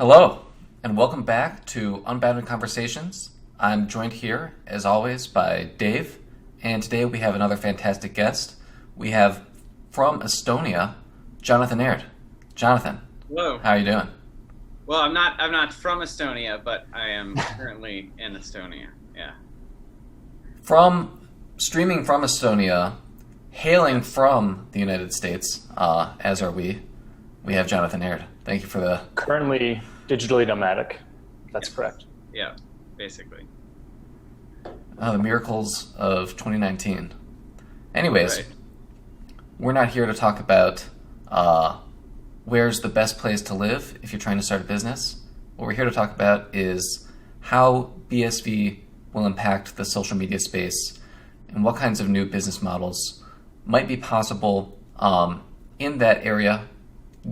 Hello, and welcome back to Unbounded Conversations. I'm joined here, as always, by Dave, and today we have another fantastic guest. We have, from Estonia, Jonathan Aird. Jonathan, Hello. how are you doing? Well, I'm not from Estonia, but I am currently in Estonia. Yeah. Streaming from Estonia, hailing from the United States, as are we have Jonathan Aird. Thank you for the... Currently digitally nomadic. That's Yes. correct. Yeah, basically. The miracles of 2019. Anyways, Right. we're not here to talk about where's the best place to live if you're trying to start a business. What we're here to talk about is how BSV will impact the social media space and what kinds of new business models might be possible in that area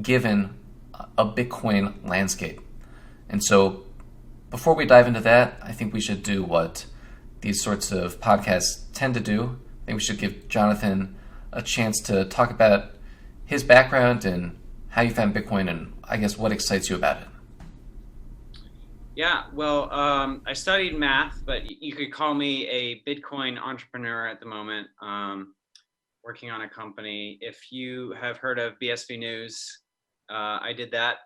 given a Bitcoin landscape. And so before we dive into that, I think we should do what these sorts of podcasts tend to do. I think we should give Jonathan a chance to talk about his background and how you found Bitcoin and I guess what excites you about it. Yeah, well, I studied math, but you could call me a Bitcoin entrepreneur at the moment, working on a company. If you have heard of BSV News, I did that.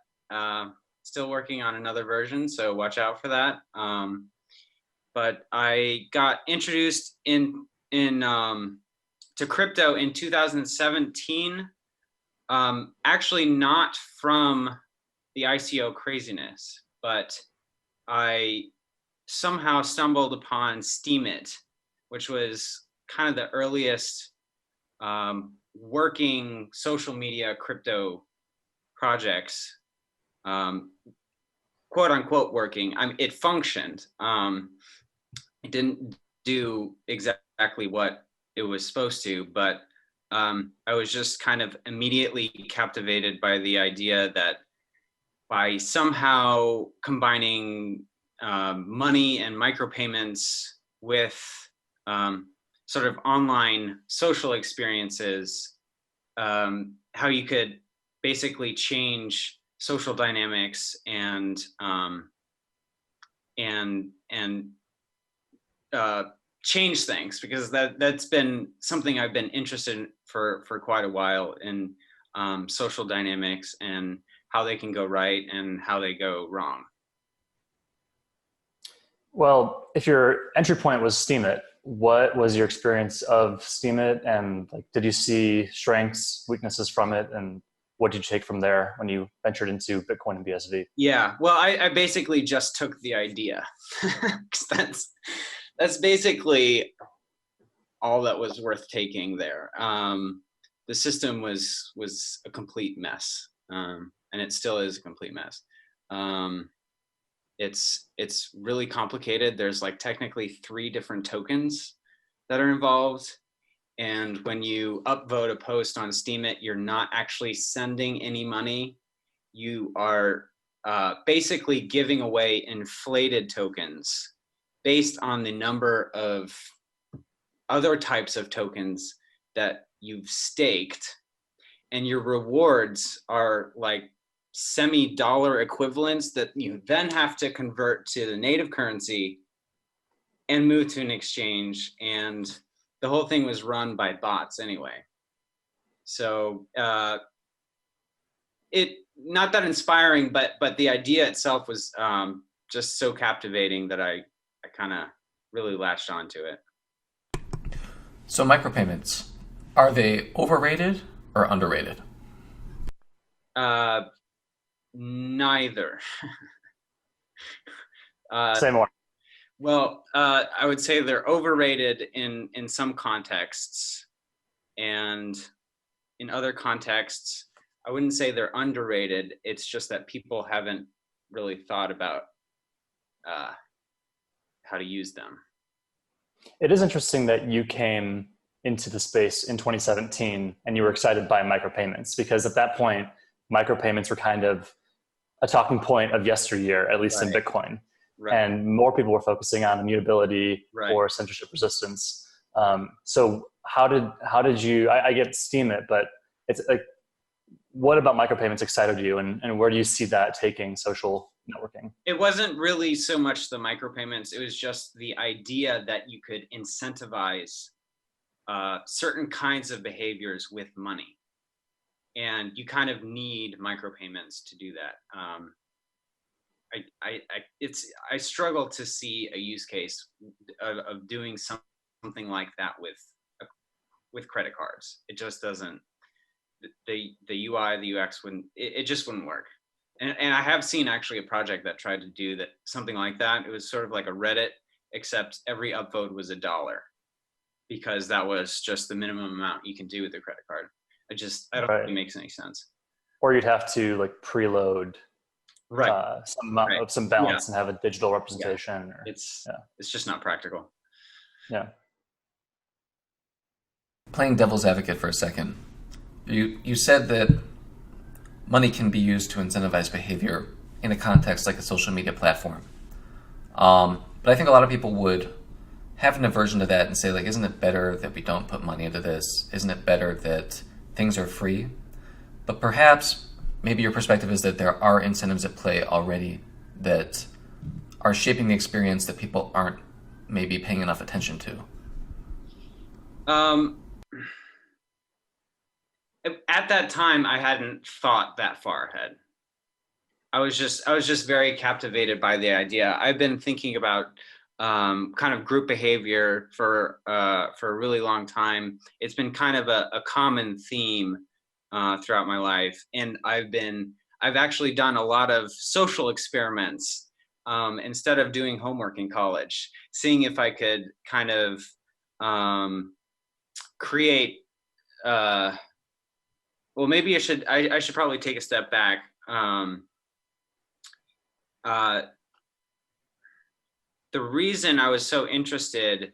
Still working on another version, so watch out for that. But I got introduced to crypto in 2017. Actually, not from the ICO craziness, but I somehow stumbled upon Steemit, which was kind of the earliest working social media crypto projects, quote unquote working. It functioned. It didn't do exactly what it was supposed to, but I was just kind of immediately captivated by the idea that by somehow combining money and micropayments with sort of online social experiences, how you could basically change social dynamics and change things, because that's been something I've been interested in for quite a while, in social dynamics and how they can go right and how they go wrong. Well, if your entry point was Steemit, what was your experience of Steemit, and did you see strengths, weaknesses from it, and what did you take from there when you ventured into Bitcoin and BSV? Yeah, well, I basically just took the idea. That's basically all that was worth taking there. The system was a complete mess, and it still is a complete mess. It's really complicated. There's technically 3 different tokens that are involved. And when you upvote a post on Steemit, you're not actually sending any money. You are basically giving away inflated tokens based on the number of other types of tokens that you've staked. And your rewards are semi-dollar equivalents that you then have to convert to the native currency and move to an exchange. And the whole thing was run by bots anyway. So it not that inspiring, but the idea itself was just so captivating that I kind of really latched onto it. So micropayments, are they overrated or underrated? Neither. Say more. Well, I would say they're overrated in some contexts, and in other contexts, I wouldn't say they're underrated. It's just that people haven't really thought about how to use them. It is interesting that you came into the space in 2017 and you were excited by micropayments, because at that point, micropayments were kind of a talking point of yesteryear, at least in Bitcoin. Right. And more people were focusing on immutability or censorship resistance. So how did you, I get Steemit, but it's what about micropayments excited you, and where do you see that taking social networking? It wasn't really so much the micropayments. It was just the idea that you could incentivize certain kinds of behaviors with money. And you kind of need micropayments to do that. I struggle to see a use case of doing something like that with credit cards. It just doesn't. The UI, the UX wouldn't. It just wouldn't work. And I have seen actually a project that tried to do that, something like that. It was sort of like a Reddit, except every upvote was $1, because that was just the minimum amount you can do with a credit card. I don't think it makes any sense. Or you'd have to like preload some balance and have a digital representation. Yeah. It's just not practical. Yeah. Playing devil's advocate for a second, you said that money can be used to incentivize behavior in a context like a social media platform. But I think a lot of people would have an aversion to that and say, like, isn't it better that we don't put money into this? Isn't it better that things are free? But perhaps maybe your perspective is that there are incentives at play already that are shaping the experience that people aren't maybe paying enough attention to. At that time, I hadn't thought that far ahead. I was just very captivated by the idea. I've been thinking about kind of group behavior for a really long time. It's been kind of a common theme throughout my life, and I've actually done a lot of social experiments instead of doing homework in college, seeing if I could kind of create. Well, maybe I should probably take a step back. The reason I was so interested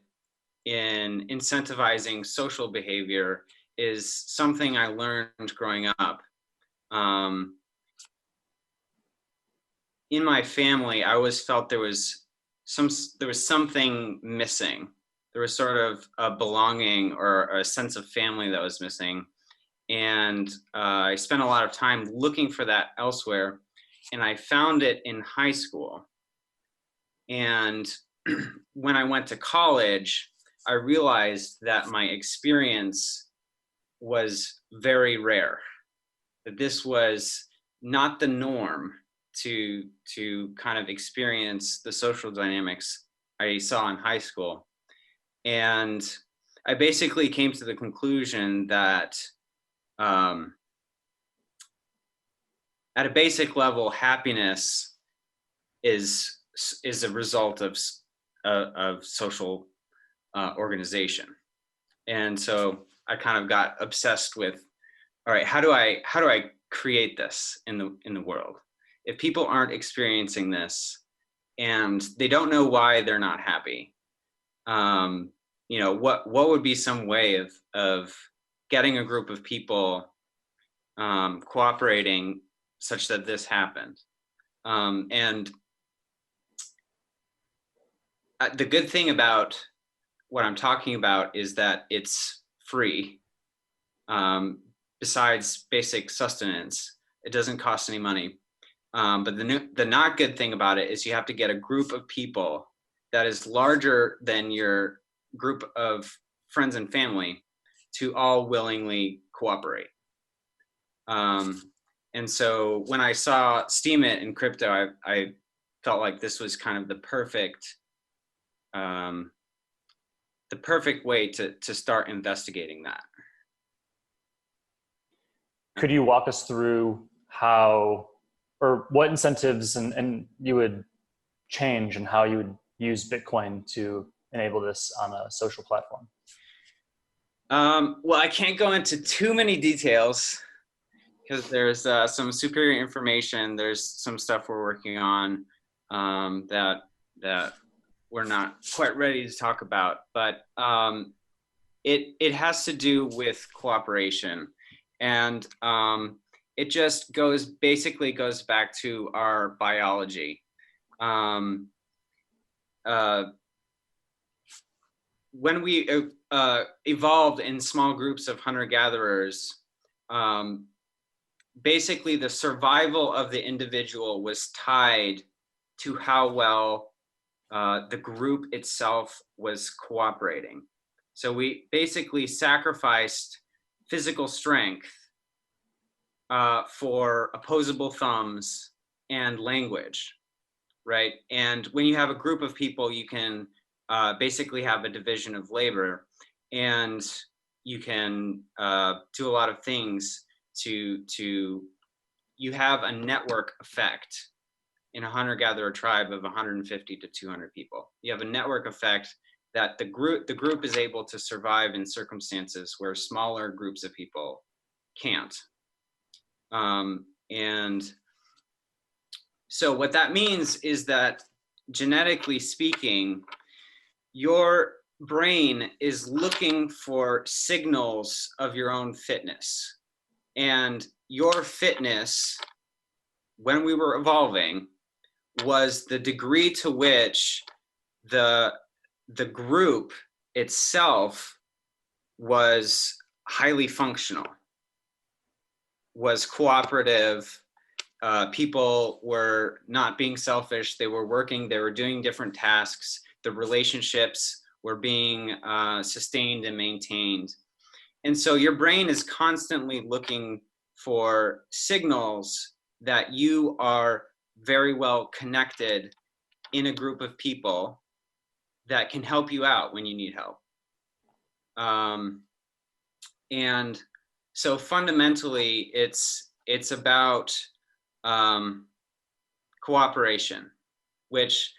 in incentivizing social behavior is something I learned growing up. In my family, I always felt there was something missing. There was sort of a belonging or a sense of family that was missing. And I spent a lot of time looking for that elsewhere, and I found it in high school. And when I went to college, I realized that my experience was very rare, that this was not the norm to kind of experience the social dynamics I saw in high school. And I basically came to the conclusion that at a basic level, happiness is a result of social organization. And so I kind of got obsessed with, all right, how do I create this in the world? If people aren't experiencing this and they don't know why they're not happy, what would be some way of getting a group of people cooperating such that this happened? And the good thing about what I'm talking about is that it's free. Besides basic sustenance, it doesn't cost any money. But the not good thing about it is you have to get a group of people that is larger than your group of friends and family to all willingly cooperate. And so when I saw Steemit in crypto, I felt like this was kind of the perfect way to start investigating that. Could you walk us through how or what incentives and you would change and how you would use Bitcoin to enable this on a social platform? Well, I can't go into too many details because there's some superior information. There's some stuff we're working on that we're not quite ready to talk about, but it has to do with cooperation, and it just basically goes back to our biology. When we evolved in small groups of hunter-gatherers, basically the survival of the individual was tied to how well the group itself was cooperating. So we basically sacrificed physical strength for opposable thumbs and language, right? And when you have a group of people, you can basically have a division of labor, and you can do a lot of things to you have a network effect. In a hunter-gatherer tribe of 150 to 200 people, you have a network effect that the group is able to survive in circumstances where smaller groups of people can't. And so what that means is that, genetically speaking, your brain is looking for signals of your own fitness. And your fitness, when we were evolving, was the degree to which the group itself was highly functional, was cooperative. People were not being selfish. They were working, they were doing different tasks. The relationships were being sustained and maintained. And so your brain is constantly looking for signals that you are very well connected in a group of people that can help you out when you need help. And so fundamentally, it's about cooperation, which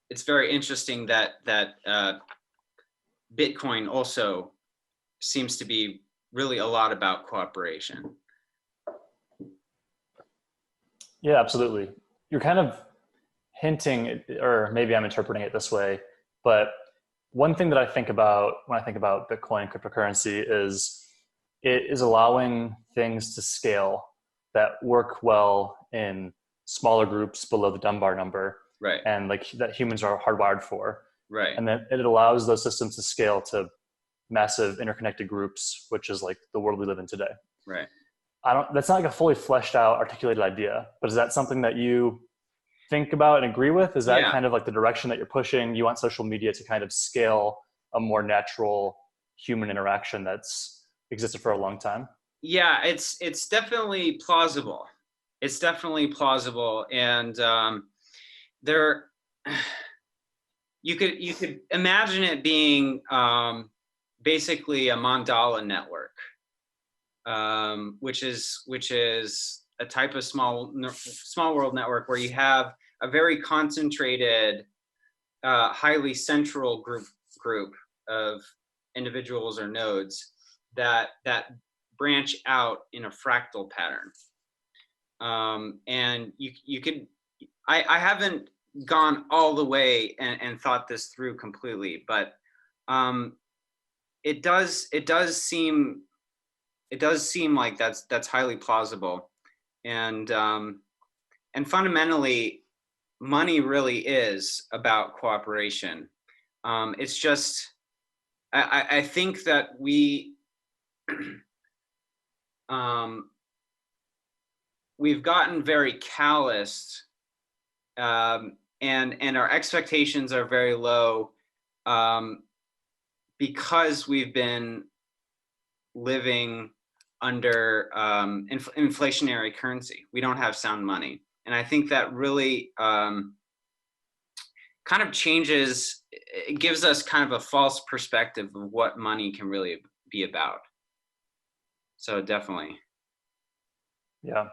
it's very interesting that Bitcoin also seems to be really a lot about cooperation. Yeah, absolutely. You're kind of hinting, or maybe I'm interpreting it this way, but one thing that I think about when I think about Bitcoin and cryptocurrency is it is allowing things to scale that work well in smaller groups below the Dunbar number, Right. and like that humans are hardwired for. Right. And then it allows those systems to scale to massive interconnected groups, which is like the world we live in today. Right. That's not like a fully fleshed out, articulated idea, but is that something that you think about and agree with? Is that kind of like the direction that you're pushing? You want social media to kind of scale a more natural human interaction that's existed for a long time? Yeah, it's definitely plausible. It's definitely plausible. And there, you could imagine it being basically a mandala network. Which is a type of small world network where you have a very concentrated, highly central group of individuals or nodes that branch out in a fractal pattern. And you could, I haven't gone all the way and thought this through completely, but it does seem like that's highly plausible, and fundamentally, money really is about cooperation. It's just, I think that we've gotten very calloused, and our expectations are very low, because we've been living under inflationary currency. We don't have sound money. And I think that really kind of changes, it gives us kind of a false perspective of what money can really be about. So definitely. Yeah.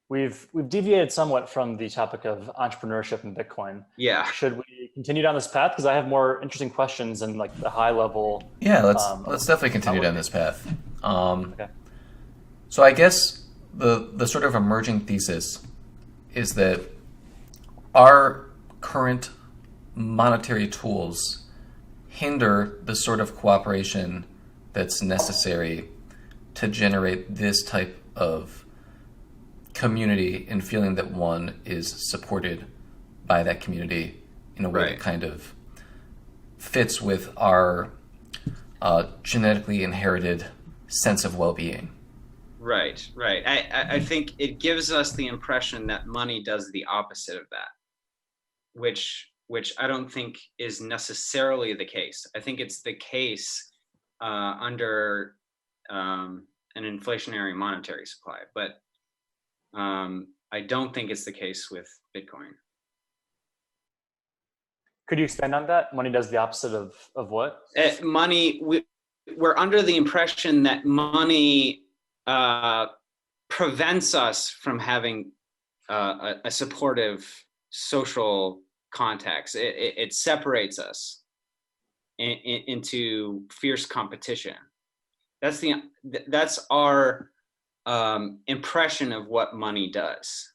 We've deviated somewhat from the topic of entrepreneurship and Bitcoin. Yeah. Should we continue down this path? Because I have more interesting questions and like the high level. Yeah, let's definitely continue down this path. Okay. So I guess the sort of emerging thesis is that our current monetary tools hinder the sort of cooperation that's necessary to generate this type of community and feeling that one is supported by that community in a way that kind of fits with our genetically inherited sense of well-being. Right. I think it gives us the impression that money does the opposite of that, which I don't think is necessarily the case. I think it's the case under an inflationary monetary supply, but I don't think it's the case with Bitcoin. Could you expand on that? Money does the opposite of what? We're under the impression that money prevents us from having a supportive social context. It separates us into fierce competition. That's our impression of what money does.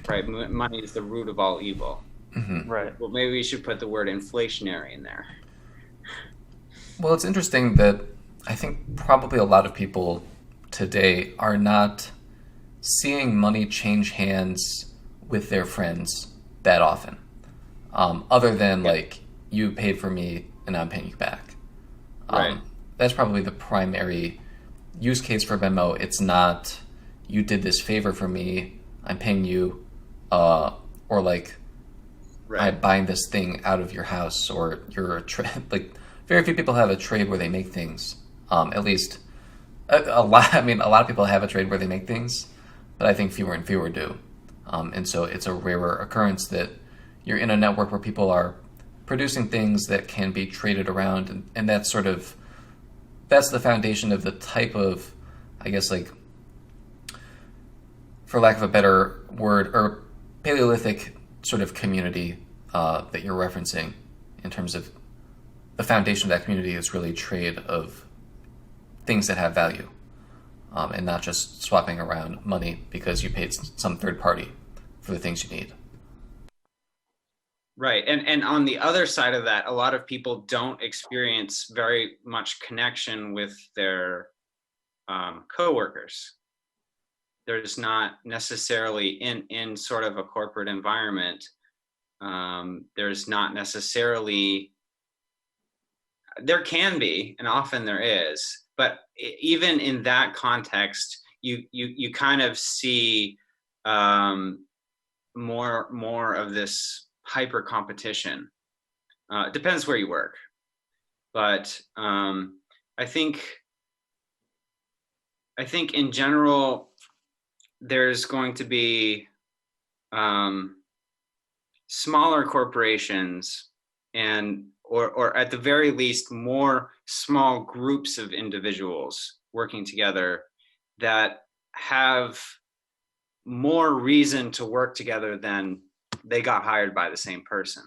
Right, money is the root of all evil. Mm-hmm. Right. Well, maybe we should put the word inflationary in there. Well, it's interesting that I think probably a lot of people today are not seeing money change hands with their friends that often, other than like, you paid for me and I'm paying you back. Right. That's probably the primary use case for Venmo. It's not, you did this favor for me, I'm paying you, or like, I'm buying this thing out of your house, or you're like, very few people have a trade where they make things. At least a lot. I mean, a lot of people have a trade where they make things, but I think fewer and fewer do. And so it's a rarer occurrence that you're in a network where people are producing things that can be traded around, and that's that's the foundation of the type of, I guess, like, for lack of a better word, or Paleolithic sort of community that you're referencing, in terms of the foundation of that community is really trade of things that have value, and not just swapping around money because you paid some third party for the things you need. Right. And on the other side of that, a lot of people don't experience very much connection with their coworkers. There's not necessarily in sort of a corporate environment. There's not necessarily, there can be, and often there is, but even in that context, you kind of see more of this hyper competition. It depends where you work, but I think in general there's going to be smaller corporations or at the very least more small groups of individuals working together that have more reason to work together than they got hired by the same person.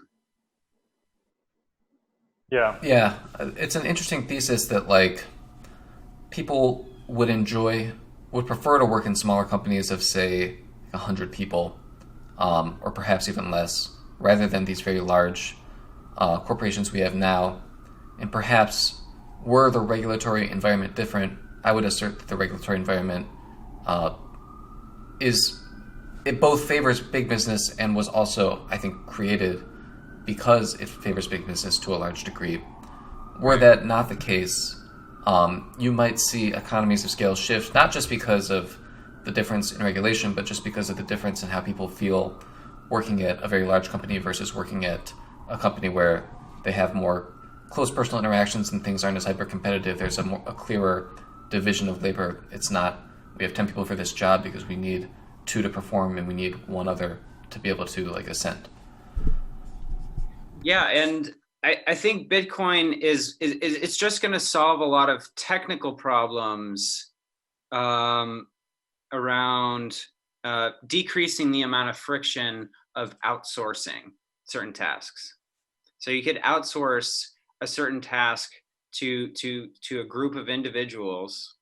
Yeah. It's an interesting thesis that, like, people would prefer to work in smaller companies of, say, 100 people, or perhaps even less, rather than these very large corporations we have now. And perhaps were the regulatory environment different, I would assert that the regulatory environment it both favors big business and was also, I think, created because it favors big business to a large degree. Were that not the case, you might see economies of scale shift, not just because of the difference in regulation, but just because of the difference in how people feel working at a very large company versus working at a company where they have more close personal interactions and things aren't as hyper-competitive. There's a clearer division of labor. It's not, we have 10 people for this job because we need 2 to perform and we need 1 other to be able to, like, ascend. Yeah, and I think Bitcoin it's just going to solve a lot of technical problems around decreasing the amount of friction of outsourcing certain tasks. So you could outsource a certain task to a group of individuals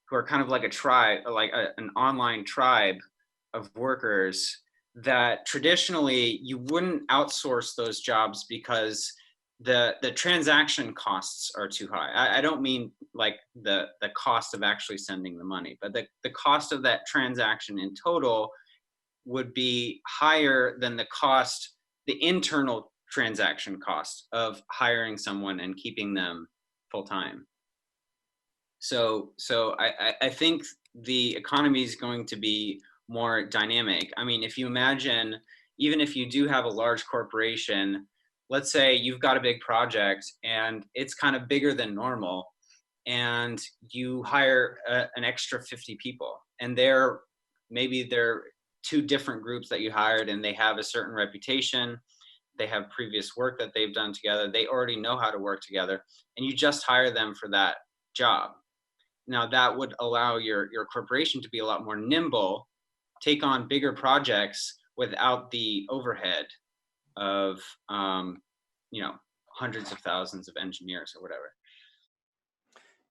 who are kind of like a tribe, like an online tribe of workers that traditionally you wouldn't outsource those jobs because the transaction costs are too high. I don't mean like the cost of actually sending the money, but the cost of that transaction in total would be higher than the internal transaction cost of hiring someone and keeping them full time. I think the economy is going to be more dynamic. I mean, if you imagine, even if you do have a large corporation, let's say you've got a big project and it's kind of bigger than normal, and you hire an extra 50 people, and maybe they're two different groups that you hired, and they have a certain reputation, they have previous work that they've done together, they already know how to work together, and you just hire them for that job. Now that would allow your corporation to be a lot more nimble, take on bigger projects without the overhead of hundreds of thousands of engineers or whatever.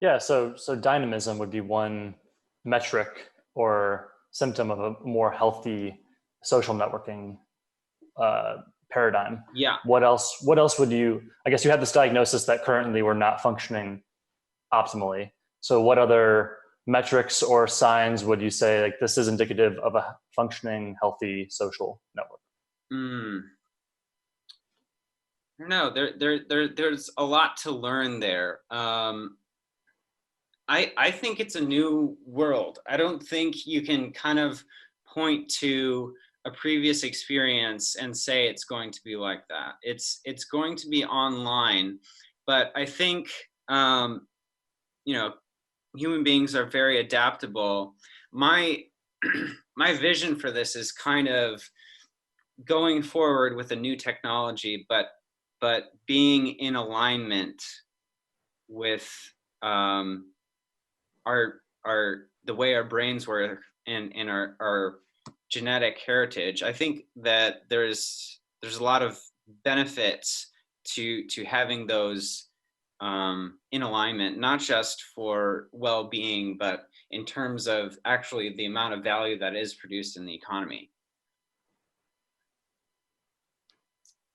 Yeah, so dynamism would be one metric or symptom of a more healthy social networking paradigm. Yeah. What else would you, I guess you had this diagnosis that currently we're not functioning optimally. So what other metrics or signs would you say, like, this is indicative of a functioning, healthy social network? No, there's a lot to learn there. I think it's a new world. I don't think you can kind of point to a previous experience and say it's going to be like that. It's going to be online, but I think human beings are very adaptable. My vision for this is kind of going forward with a new technology, but being in alignment with the way our brains work and our genetic heritage. I think that there's a lot of benefits to having those in alignment, not just for well-being, but in terms of actually the amount of value that is produced in the economy.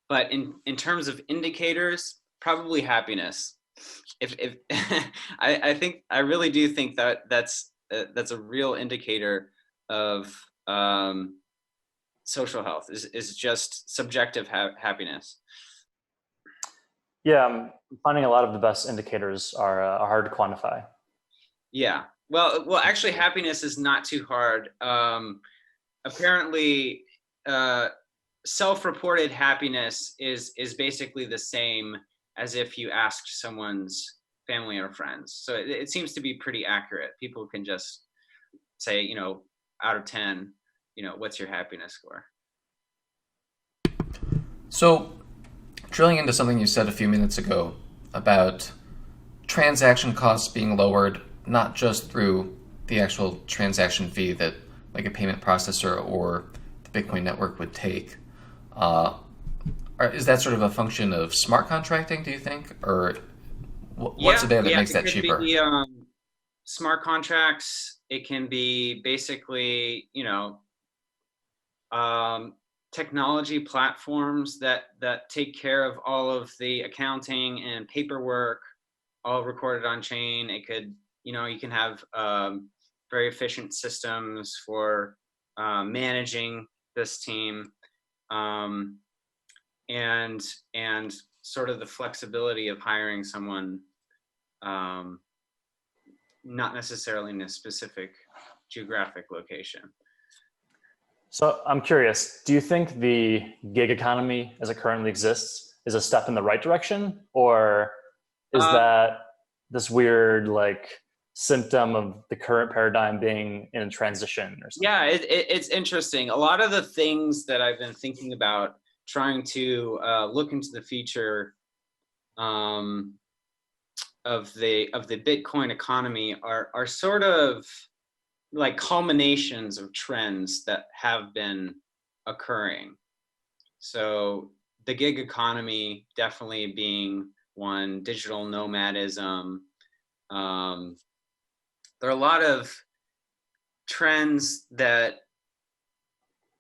But in terms of indicators, probably happiness. If I really do think that that's a real indicator of social health is just subjective happiness. Yeah, I'm finding a lot of the best indicators are hard to quantify. Yeah, well, actually, happiness is not too hard. Apparently, self-reported happiness is basically the same as if you asked someone's family or friends. So it seems to be pretty accurate. People can just say, out of 10, what's your happiness score? So, drilling into something you said a few minutes ago about transaction costs being lowered, not just through the actual transaction fee that like a payment processor or the Bitcoin network would take. Is that sort of a function of smart contracting, do you think? Or what's it there that makes that cheaper? Be, smart contracts. It can be basically, technology platforms that take care of all of the accounting and paperwork, all recorded on chain. It could, you can have very efficient systems for managing this team, and sort of the flexibility of hiring someone, not necessarily in a specific geographic location. So I'm curious, do you think the gig economy as it currently exists is a step in the right direction, or is that this weird symptom of the current paradigm being in transition or something? Yeah, it's interesting. A lot of the things that I've been thinking about trying to look into the future of the Bitcoin economy are sort of like culminations of trends that have been occurring. So the gig economy definitely being one, digital nomadism. There are a lot of trends that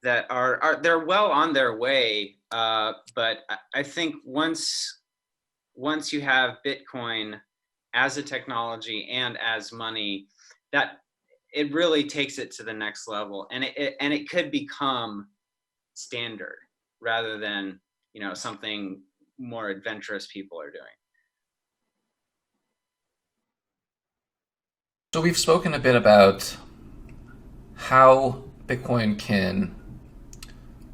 are they're well on their way, but I think once you have Bitcoin as a technology and as money, that it really takes it to the next level, and it could become standard rather than something more adventurous people are doing. So we've spoken a bit about how Bitcoin can,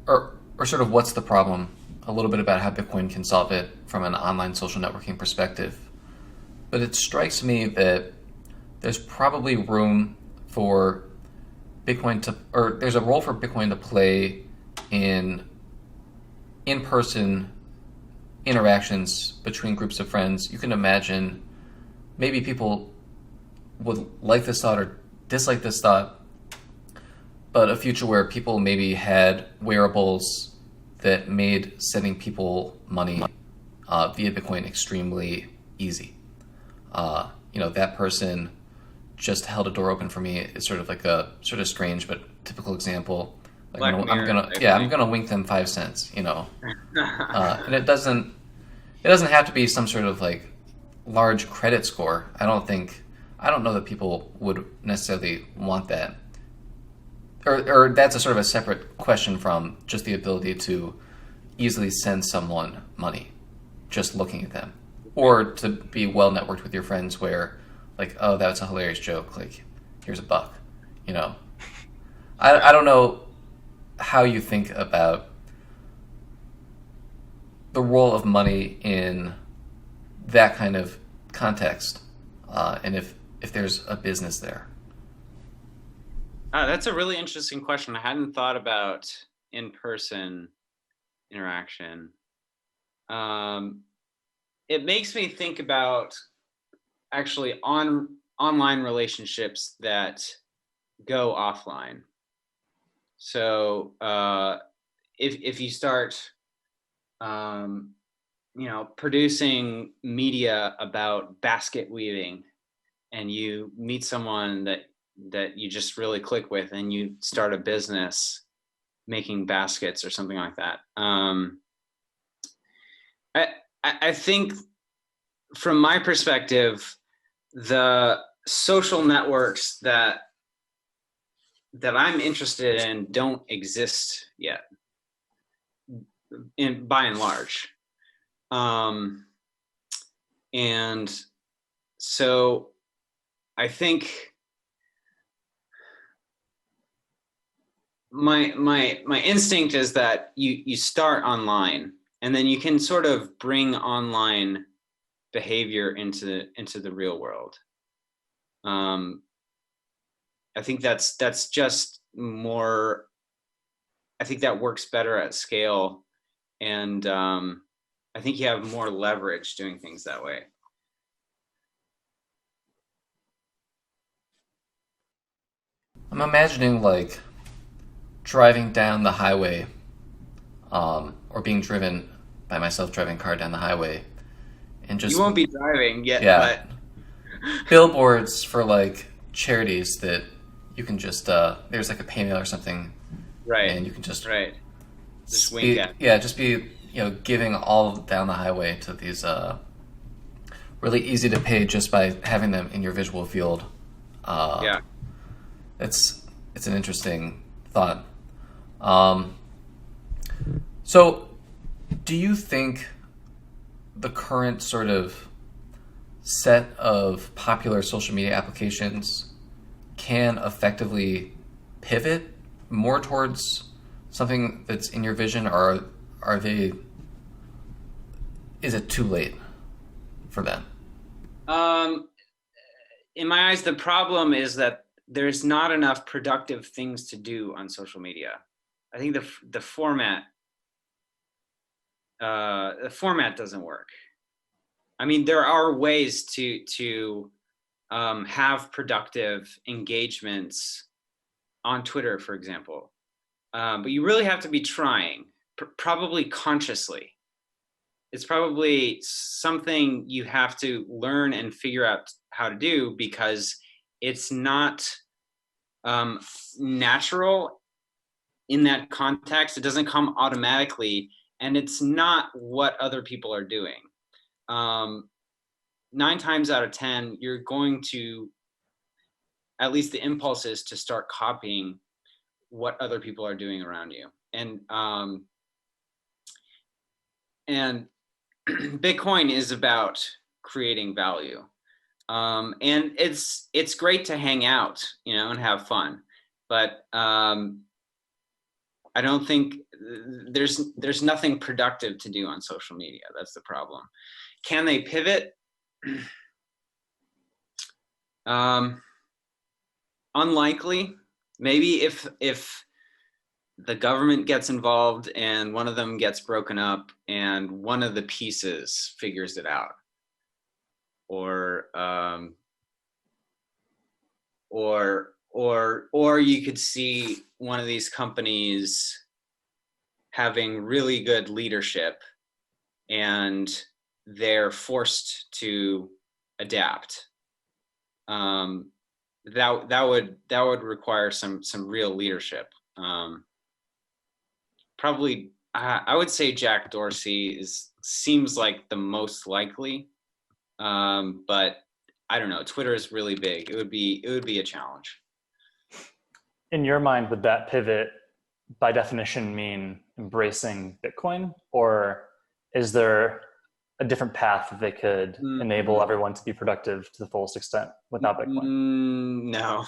or sort of what's the problem, a little bit about how Bitcoin can solve it from an online social networking perspective. But it strikes me that there's probably room for Bitcoin to, or there's a role for Bitcoin to play in in-person interactions between groups of friends. You can imagine maybe people would like this thought or dislike this thought, but a future where people maybe had wearables that made sending people money via Bitcoin extremely easy. That person just held a door open for me. It's sort of like a sort of strange but typical example. Like, I'm gonna wink them 5 cents. And it doesn't have to be some sort of like large credit score. I don't know that people would necessarily want that. Or that's a sort of a separate question from just the ability to easily send someone money, just looking at them. Or to be well networked with your friends where, like, oh, that's a hilarious joke, like, here's $1. I don't know how you think about the role of money in that kind of context, and if there's a business there. That's a really interesting question. I hadn't thought about in-person interaction. It makes me think about actually online relationships that go offline. So if you start, producing media about basket weaving, and you meet someone that you just really click with, and you start a business making baskets or something like that. I think from my perspective, the social networks that I'm interested in don't exist yet, by and large. And so I think my instinct is that you start online, and then you can sort of bring online behavior into the real world. I think that's just more. I think that works better at scale, and I think you have more leverage doing things that way. I'm imagining like driving down the highway, or being driven by myself driving a car down the highway, and just You won't be driving yet, yeah, but billboards for like charities that you can just there's like a PayPal or something, right, and you can just just wink at. Yeah, just be giving all down the highway to these really easy to pay just by having them in your visual field. Yeah, it's an interesting thought. So do you think the current sort of set of popular social media applications can effectively pivot more towards something that's in your vision, or is it too late for them? In my eyes, the problem is that there's not enough productive things to do on social media. I think the format doesn't work. I mean, there are ways to have productive engagements on Twitter, for example, but you really have to be trying, probably consciously. It's probably something you have to learn and figure out how to do, because it's not natural in that context. It doesn't come automatically, and it's not what other people are doing. 9 times out of 10, you're going to, at least the impulse is to start copying what other people are doing around you. And Bitcoin is about creating value. And it's great to hang out, and have fun, but I don't think there's nothing productive to do on social media. That's the problem. Can they pivot? Unlikely. Maybe if the government gets involved and one of them gets broken up and one of the pieces figures it out, or you could see one of these companies having really good leadership and they're forced to adapt. That would require some real leadership. Probably, I would say Jack Dorsey seems like the most likely, but I don't know. Twitter is really big. It would be a challenge. In your mind, would that pivot by definition mean embracing Bitcoin, or is there a different path that they could enable everyone to be productive to the fullest extent without Bitcoin? No,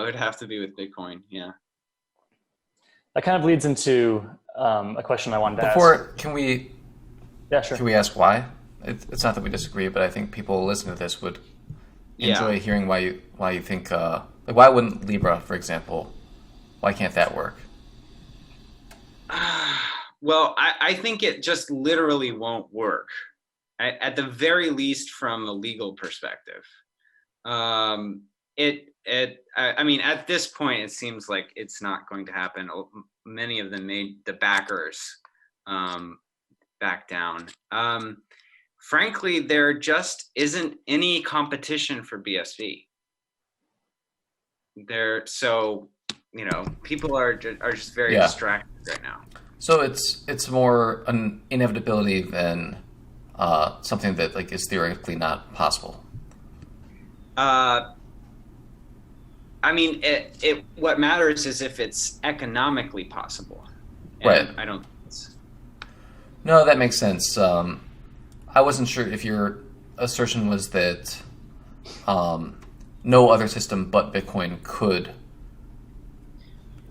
it would have to be with Bitcoin. Yeah. That kind of leads into a question I wanted to ask. Can we? Yeah, sure. Can we ask why? It's not that we disagree, but I think people listening to this would enjoy hearing why you think. Why wouldn't Libra, for example? Why can't that work? Well, I think it just literally won't work. At the very least, from a legal perspective. I mean, at this point, it seems like it's not going to happen. Many of them made the backers back down. Frankly, there just isn't any competition for BSV. So people are just very distracted right now. So it's more an inevitability than something that is theoretically not possible. I mean, what matters is if it's economically possible. And right. I don't. No, that makes sense. I wasn't sure if your assertion was that no other system but Bitcoin could.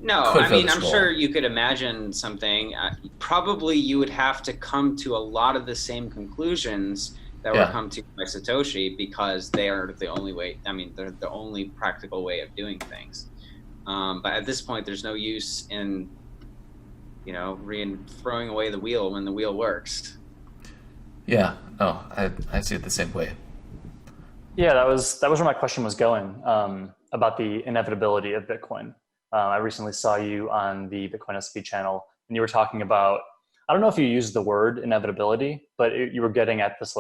No, I mean, I'm sure you could imagine something. Probably you would have to come to a lot of the same conclusions that were come to by Satoshi, because they are the only way. I mean, they're the only practical way of doing things. But at this point, there's no use in, throwing away the wheel when the wheel works. Yeah, no, I see it the same way. Yeah, that was where my question was going, about the inevitability of Bitcoin. I recently saw you on the Bitcoin SV channel, and you were talking about, I don't know if you used the word inevitability, but you were getting at this,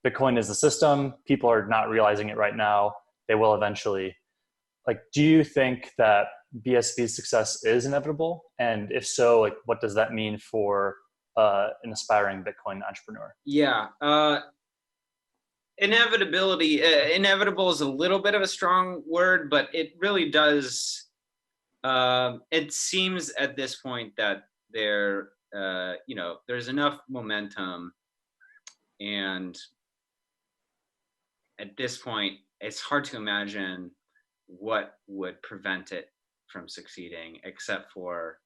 Bitcoin is the system. People are not realizing it right now. They will eventually. Do you think that BSV's success is inevitable? And if so, what does that mean for an aspiring Bitcoin entrepreneur? Yeah. Inevitability. Inevitable is a little bit of a strong word, but it really does. It seems at this point that there's enough momentum, and at this point, it's hard to imagine what would prevent it from succeeding, except for,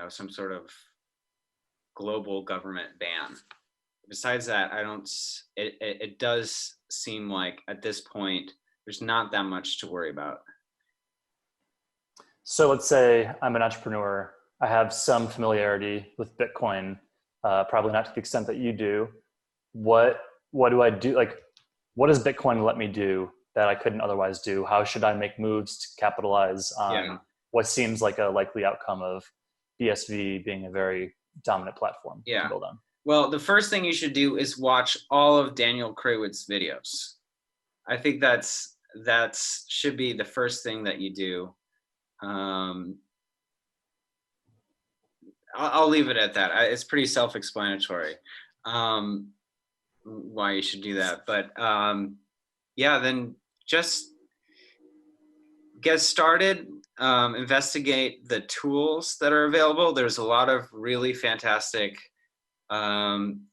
some sort of global government ban. Besides that, it does seem like at this point, there's not that much to worry about. So let's say I'm an entrepreneur. I have some familiarity with Bitcoin, probably not to the extent that you do. What do I do? What does Bitcoin let me do that I couldn't otherwise do? How should I make moves to capitalize on what seems like a likely outcome of BSV being a very dominant platform to build on? Well, the first thing you should do is watch all of Daniel Kraywood's videos. I think that's should be the first thing that you do. I'll leave it at that. It's pretty self-explanatory why you should do that. But then just get started. Investigate the tools that are available. There's a lot of really fantastic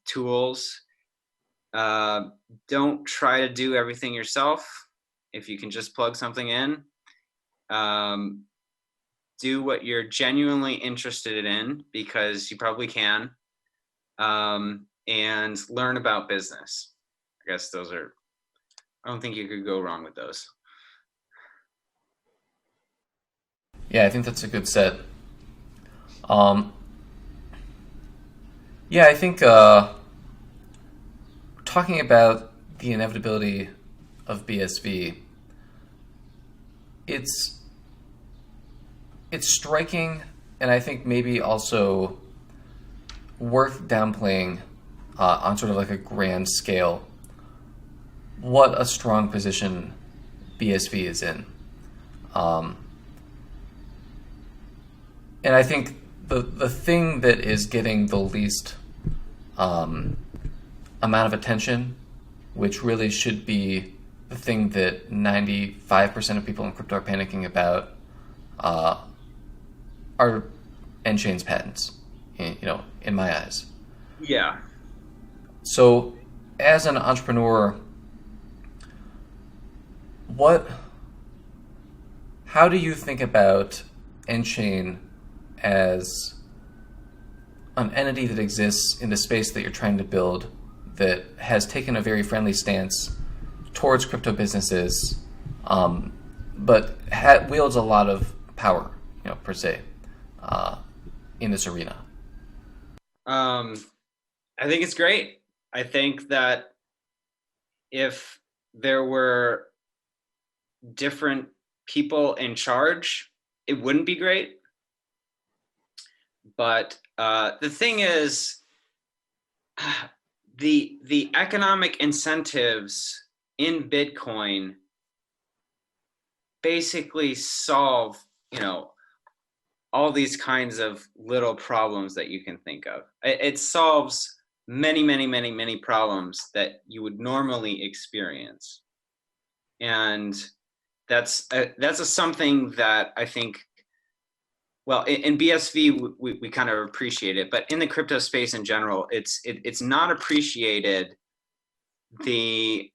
tools. Don't try to do everything yourself. If you can just plug something in, do what you're genuinely interested in, because you probably can, and learn about business. I guess I don't think you could go wrong with those. Yeah, I think that's a good set. Yeah, I think talking about the inevitability of BSV, it's striking, and I think maybe also worth downplaying on sort of like a grand scale what a strong position BSV is in. And I think the thing that is getting the least amount of attention, which really should be the thing that 95% of people in crypto are panicking about, are N-Chain's patents, in my eyes. Yeah. So as an entrepreneur, how do you think about N-Chain as an entity that exists in the space that you're trying to build, that has taken a very friendly stance towards crypto businesses, but wields a lot of power, per se, in this arena? I think it's great. I think that if there were different people in charge, it wouldn't be great. But the thing is, the economic incentives in Bitcoin basically solve, all these kinds of little problems that you can think of. It solves many, many, many, many problems that you would normally experience. And that's something that I think, well, in BSV, we kind of appreciate it, but in the crypto space in general, it's not appreciated the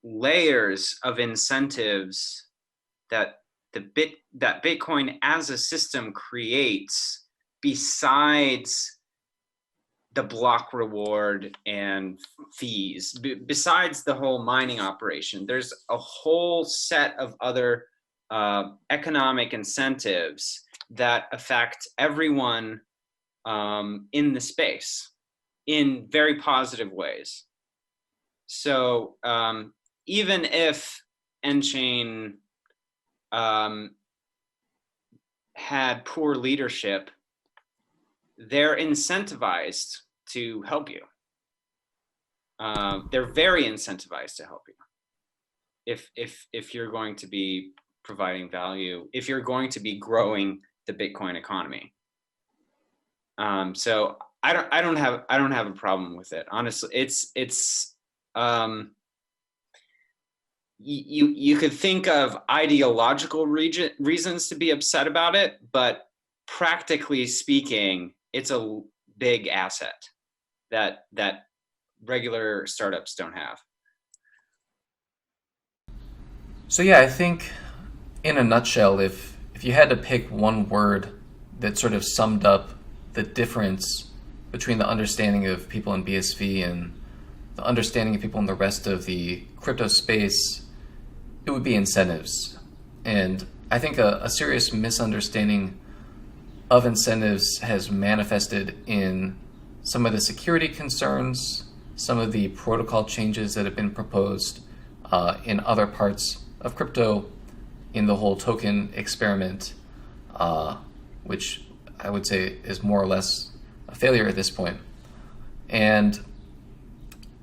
layers of incentives that Bitcoin as a system creates, besides the block reward and fees, besides the whole mining operation. There's a whole set of other economic incentives that affect everyone in the space in very positive ways. So even if N-Chain had poor leadership, they're incentivized to help you. They're very incentivized to help you if you're going to be providing value, if you're going to be growing the Bitcoin economy. So I don't have a problem with it. Honestly, it's you could think of ideological reasons to be upset about it, but practically speaking, it's a big asset that regular startups don't have. So yeah, I think in a nutshell, if you had to pick one word that sort of summed up the difference between the understanding of people in BSV and the understanding of people in the rest of the crypto space, it would be incentives. And I think a serious misunderstanding of incentives has manifested in some of the security concerns, some of the protocol changes that have been proposed in other parts of crypto, in the whole token experiment, which I would say is more or less a failure at this point. And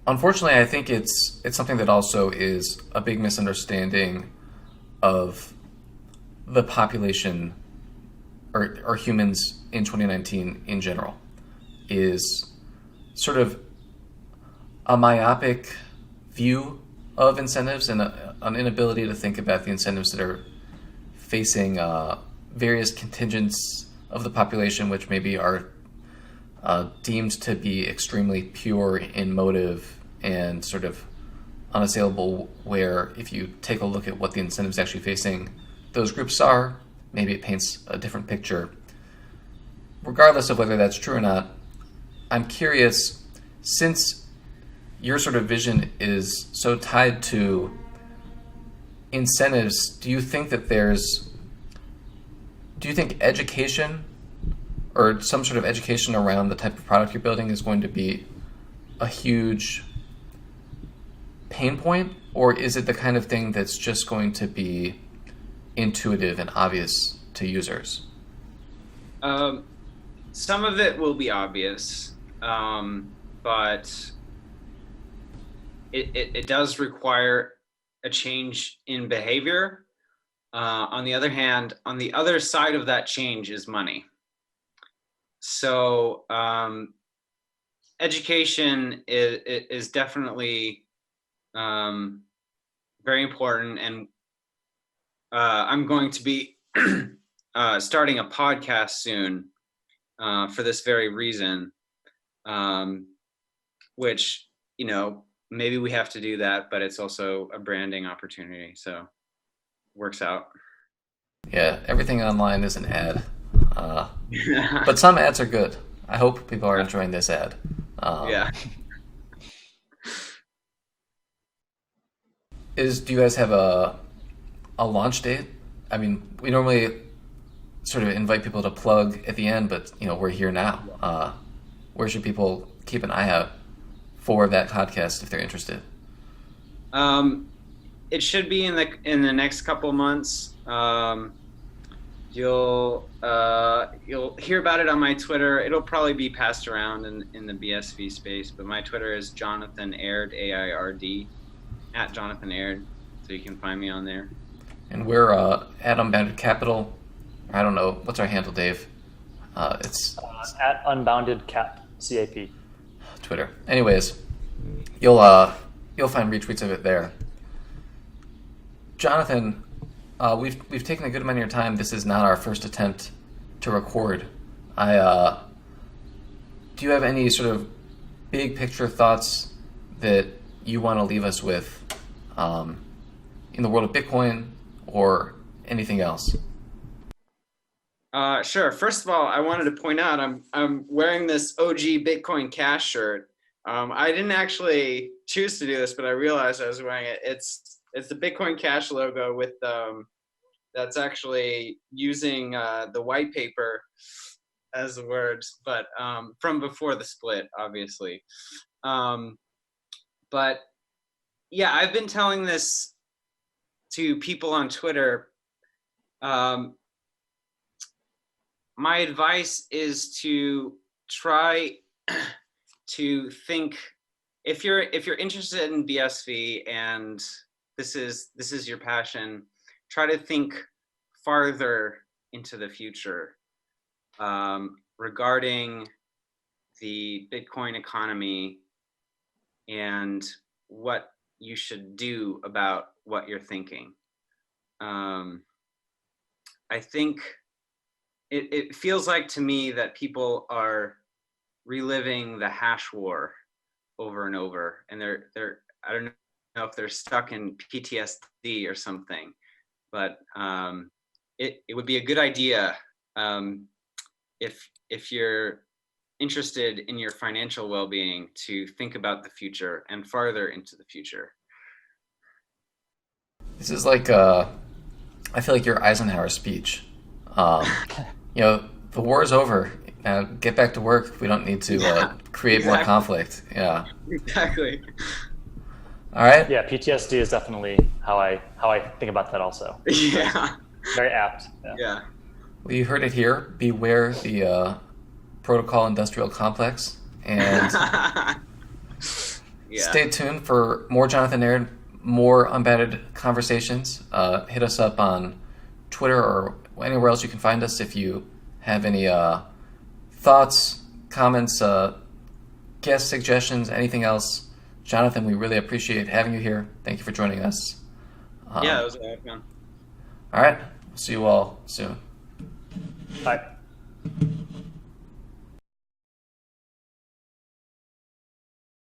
unfortunately, I think it's something that also is a big misunderstanding of the population or humans in 2019 in general, is sort of a myopic view of incentives and an inability to think about the incentives that are facing various contingents of the population, which maybe are deemed to be extremely pure in motive and sort of unassailable, where if you take a look at what the incentives actually facing those groups are, maybe it paints a different picture. Regardless of whether that's true or not, I'm curious, since your sort of vision is so tied to incentives, do you think education or some sort of education around the type of product you're building is going to be a huge pain point, or is it the kind of thing that's just going to be intuitive and obvious to users? Some of it will be obvious, but it does require a change in behavior. On the other hand, on the other side of that change is money. So education is definitely very important, and I'm going to be starting a podcast soon for this very reason, which, maybe we have to do that, but it's also a branding opportunity, so works out. Yeah, everything online is an ad, but some ads are good. I hope people are enjoying this ad. Yeah. Do you guys have a launch date? I mean, we normally sort of invite people to plug at the end, but we're here now. Where should people keep an eye out for that podcast if they're interested? It should be in the next couple of months. You'll hear about it on my Twitter. It'll probably be passed around in the BSV space, but my Twitter is Jonathan Aird, AIRD, at Jonathan Aird, so you can find me on there. And we're at Unbounded Capital. I don't know, what's our handle, Dave? It's at Unbounded Cap, CAP. Twitter. Anyways, you'll find retweets of it there. Jonathan, we've taken a good amount of your time. This is not our first attempt to record. Do you have any sort of big picture thoughts that you want to leave us with in the world of Bitcoin or anything else? Sure. First of all, I wanted to point out I'm wearing this OG Bitcoin Cash shirt. I didn't actually choose to do this, but I realized I was wearing it. It's the Bitcoin Cash logo with that's actually using the white paper as the words, but from before the split, obviously. But yeah, I've been telling this to people on Twitter. My advice is to try to think, if you're interested in BSV and this is your passion, try to think farther into the future regarding the Bitcoin economy and what you should do about what you're thinking. I think it feels like to me that people are reliving the hash war over and over, and they're I don't know if they're stuck in PTSD or something, but it would be a good idea if you're interested in your financial well-being to think about the future and farther into the future. This is like I feel like your Eisenhower speech. The war is over. Now get back to work. We don't need to create more conflict. Yeah. Exactly. All right. Yeah, PTSD is definitely how I think about that also. Yeah. Very apt. Yeah. Well, you heard it here. Beware the protocol industrial complex, and stay tuned for more Jonathan Aird, more Unbounded Conversations. Hit us up on Twitter or anywhere else you can find us if you have any thoughts, comments, guest suggestions, anything else. Jonathan, we really appreciate having you here. Thank you for joining us. Yeah, it was a lot of fun. All right. See you all soon. Bye.